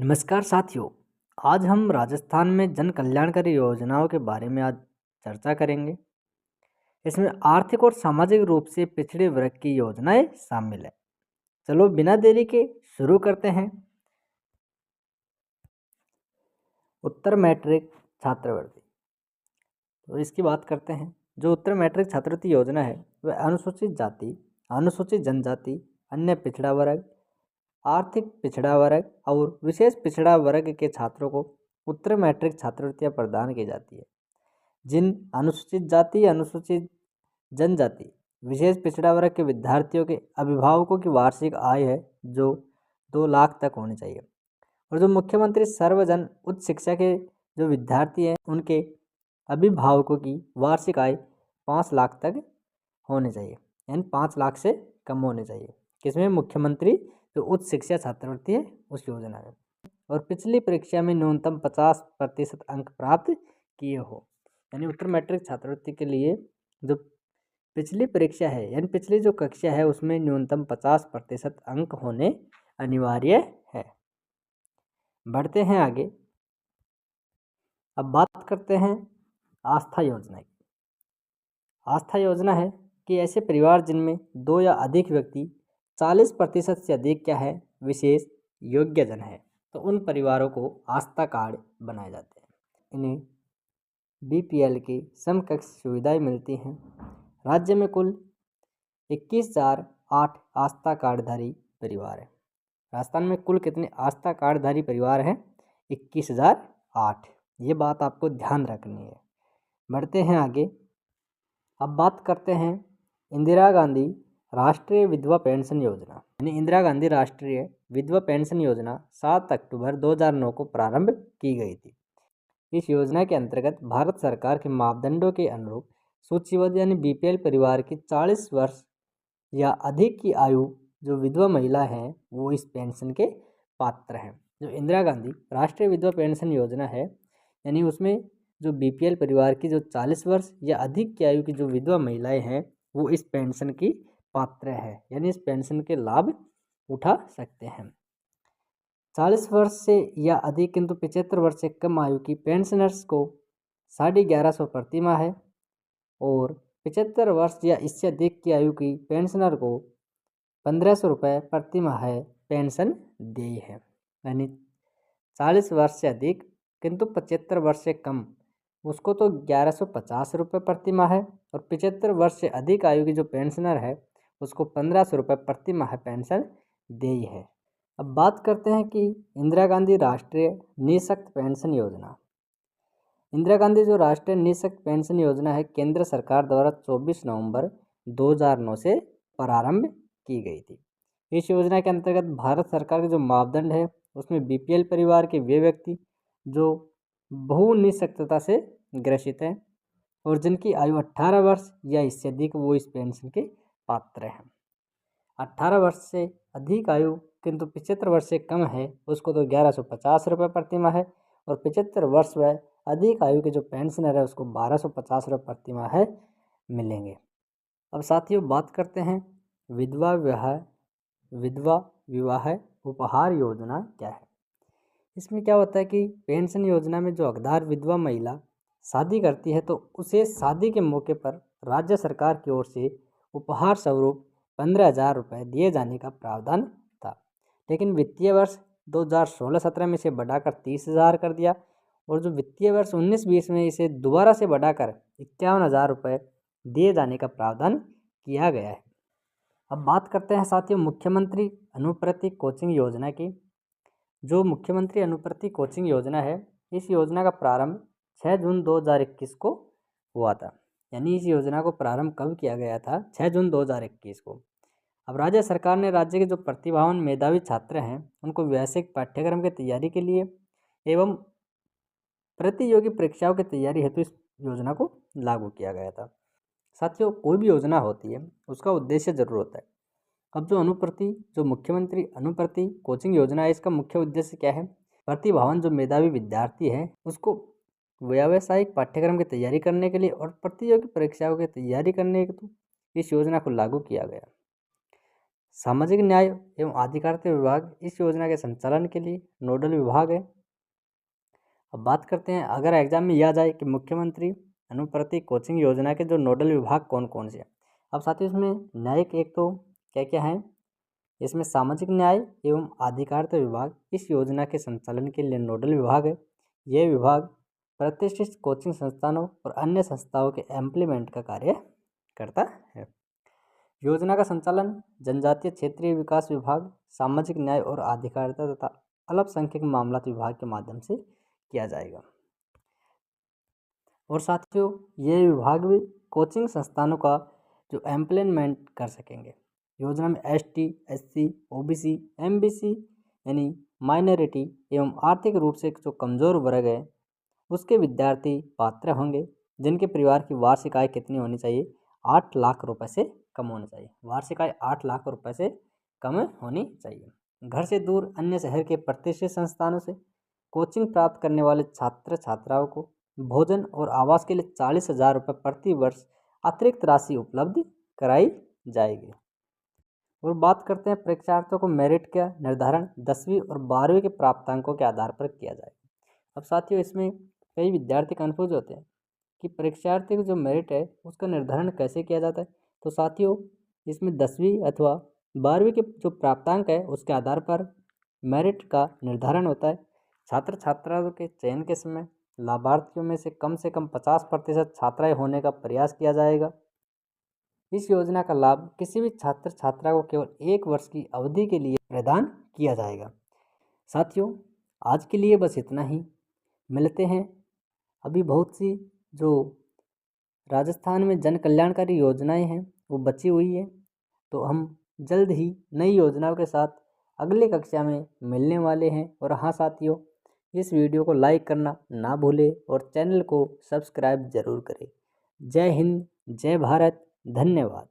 नमस्कार साथियों। आज हम राजस्थान में जन कल्याणकारी योजनाओं के बारे में आज चर्चा करेंगे। इसमें आर्थिक और सामाजिक रूप से पिछड़े वर्ग की योजनाएं शामिल है। चलो बिना देरी के शुरू करते हैं। उत्तर मैट्रिक छात्रवृत्ति, तो इसकी बात करते हैं। जो उत्तर मैट्रिक छात्रवृत्ति योजना है वह अनुसूचित जाति, अनुसूचित जनजाति, अन्य पिछड़ा वर्ग, आर्थिक पिछड़ा वर्ग और विशेष पिछड़ा वर्ग के छात्रों को उत्तर मैट्रिक छात्रवृत्तियां प्रदान की जाती है। जिन अनुसूचित जाति, अनुसूचित जनजाति, विशेष पिछड़ा वर्ग के विद्यार्थियों के अभिभावकों की वार्षिक आय है जो 2 लाख तक होनी चाहिए, और जो मुख्यमंत्री सर्वजन उच्च शिक्षा के जो विद्यार्थी हैं उनके अभिभावकों की वार्षिक आय 5 लाख तक होनी चाहिए, यानी 5 लाख से कम होनी चाहिए। किसमें? मुख्यमंत्री जो उच्च शिक्षा छात्रवृत्ति है उस योजना में। और पिछली परीक्षा में न्यूनतम 50% अंक प्राप्त किए हो, यानी उत्तर मैट्रिक छात्रवृत्ति के लिए जो पिछली परीक्षा है यानी पिछली जो कक्षा है उसमें न्यूनतम 50% अंक होने अनिवार्य है। बढ़ते हैं आगे। अब बात करते हैं आस्था योजना की। आस्था योजना है कि ऐसे परिवार जिनमें 2 या अधिक व्यक्ति 40% से अधिक क्या है विशेष योग्य जन है, तो उन परिवारों को आस्था कार्ड बनाए जाते हैं। इन्हें बीपीएल की समकक्ष सुविधाएं मिलती हैं। राज्य में कुल 21,008 आस्था कार्डधारी परिवार है। राजस्थान में कुल कितने आस्था कार्डधारी परिवार हैं? 21,008। ये बात आपको ध्यान रखनी है। बढ़ते हैं आगे। अब बात करते हैं इंदिरा गांधी राष्ट्रीय विधवा पेंशन योजना, यानी इंदिरा गांधी राष्ट्रीय विधवा पेंशन योजना 7 अक्टूबर 2009 को प्रारंभ की गई थी। इस योजना के अंतर्गत भारत सरकार के मापदंडों के अनुरूप सूचीबद्ध यानी बीपीएल परिवार की 40 वर्ष या अधिक की आयु जो विधवा महिला हैं वो इस पेंशन के पात्र हैं। जो इंदिरा गांधी राष्ट्रीय विधवा पेंशन योजना है, यानी उसमें जो बीपीएल परिवार की जो 40 वर्ष या अधिक की आयु की जो विधवा महिलाएं हैं वो इस पेंशन की पात्र है, यानी इस पेंशन के लाभ उठा सकते हैं। 40 वर्ष से या अधिक किंतु 75 वर्ष से कम आयु की पेंशनर्स को 1150 प्रति माह है, और 75 वर्ष या इससे अधिक की आयु की पेंशनर को 1500 रुपये प्रति माह पेंशन देय है। यानी 40 वर्ष से अधिक किंतु 75 वर्ष से कम उसको तो 1150 रुपये प्रति माह है, और 75 वर्ष से अधिक आयु की जो पेंशनर है उसको 1500 रुपये प्रति माह पेंशन देय है। अब बात करते हैं कि इंदिरा गांधी राष्ट्रीय निःशक्त पेंशन योजना। इंदिरा गांधी जो राष्ट्रीय निःशक्त पेंशन योजना है केंद्र सरकार द्वारा 24 नवंबर 2009 से प्रारंभ की गई थी। इस योजना के अंतर्गत भारत सरकार के जो मापदंड है उसमें बीपीएल परिवार के वे व्यक्ति जो बहु निःशक्तता से ग्रसित हैं और जिनकी आयु 18 वर्ष या इससे अधिक वो इस पेंशन के पात्र हैं। 18 वर्ष से अधिक आयु किंतु 75 वर्ष से कम है उसको तो 1150 रुपये प्रति माह है, और 75 वर्ष व अधिक आयु के जो पेंशनर है उसको 1250 रुपये प्रति माह मिलेंगे। अब साथियों बात करते हैं विधवा विवाह उपहार योजना क्या है। इसमें क्या होता है कि पेंशन योजना में जो हकदार विधवा महिला शादी करती है तो उसे शादी के मौके पर राज्य सरकार की ओर से उपहार स्वरूप 15,000 रुपये दिए जाने का प्रावधान था, लेकिन वित्तीय वर्ष 2016-17 में इसे बढ़ाकर 30,000 कर दिया, और जो वित्तीय वर्ष 19-20 में इसे दोबारा से बढ़ाकर 51,000 रुपये दिए जाने का प्रावधान किया गया है। अब बात करते हैं साथियों मुख्यमंत्री अनुप्रति कोचिंग योजना की। जो मुख्यमंत्री अनुप्रति कोचिंग योजना है इस योजना का प्रारंभ 6 जून 2021 को हुआ था, यानी इस योजना को प्रारंभ कब किया गया था? 6 जून 2021 को। अब राज्य सरकार ने राज्य के जो प्रतिभावान मेधावी छात्र हैं उनको व्यावसायिक पाठ्यक्रम की तैयारी के लिए एवं प्रतियोगी परीक्षाओं की तैयारी हेतु इस योजना को लागू किया गया था। साथियों कोई भी योजना होती है उसका उद्देश्य जरूर होता है। अब जो मुख्यमंत्री अनुप्रति कोचिंग योजना है इसका मुख्य उद्देश्य क्या है? प्रतिभावान जो मेधावी विद्यार्थी है उसको व्यावसायिक पाठ्यक्रम की तैयारी करने के लिए और प्रतियोगी परीक्षाओं की तैयारी करने हेतु इस योजना को लागू किया गया। सामाजिक न्याय एवं अधिकारिता विभाग इस योजना के संचालन के लिए नोडल विभाग है। अब बात करते हैं, अगर एग्जाम में यह जाए कि मुख्यमंत्री अनुप्रति कोचिंग योजना के जो नोडल विभाग कौन कौन से हैं। अब साथ ही इसमें न्यायिक एक तो क्या क्या है, इसमें सामाजिक न्याय एवं अधिकारिता विभाग इस योजना के संचालन के लिए नोडल विभाग है। यह विभाग प्रतिष्ठित कोचिंग संस्थानों और अन्य संस्थाओं के इम्प्लीमेंट का कार्य करता है। योजना का संचालन जनजातीय क्षेत्रीय विकास विभाग, सामाजिक न्याय और अधिकारिता तथा अल्पसंख्यक मामलात विभाग के माध्यम से किया जाएगा। और साथियों, ये विभाग भी कोचिंग संस्थानों का जो इम्प्लीमेंट कर सकेंगे। योजना में ST, SC, OBC, MBC यानी माइनॉरिटी एवं आर्थिक रूप से जो कमज़ोर वर्ग है उसके विद्यार्थी पात्र होंगे, जिनके परिवार की वार्षिक आय कितनी होनी चाहिए, 8 लाख रुपए से कम होनी चाहिए। वार्षिक आय 8 लाख रुपए से कम होनी चाहिए। घर से दूर अन्य शहर के प्रतिष्ठित संस्थानों से कोचिंग प्राप्त करने वाले छात्र छात्राओं को भोजन और आवास के लिए 40,000 रुपये प्रति वर्ष अतिरिक्त राशि उपलब्ध कराई जाएगी। और बात करते हैं परीक्षार्थियों को मेरिट का निर्धारण 10वीं और 12वीं के प्राप्तांकों के आधार पर किया जाएगा। अब साथियों, इसमें कई विद्यार्थी कन्फ्यूज होते हैं कि परीक्षार्थी का जो मेरिट है उसका निर्धारण कैसे किया जाता है। तो साथियों, इसमें 10वीं अथवा 12वीं के जो प्राप्तांक है उसके आधार पर मेरिट का निर्धारण होता है। छात्र छात्राओं के चयन के समय लाभार्थियों में से कम 50% छात्राएं होने का प्रयास किया जाएगा। इस योजना का लाभ किसी भी छात्र छात्रा को केवल 1 वर्ष की अवधि के लिए प्रदान किया जाएगा। साथियों, आज के लिए बस इतना ही। मिलते हैं, अभी बहुत सी जो राजस्थान में जन कल्याणकारी योजनाएं हैं वो बची हुई है, तो हम जल्द ही नई योजनाओं के साथ अगले कक्षा में मिलने वाले हैं। और हाँ साथियों, इस वीडियो को लाइक करना ना भूलें और चैनल को सब्सक्राइब ज़रूर करें। जय हिंद, जय भारत, धन्यवाद।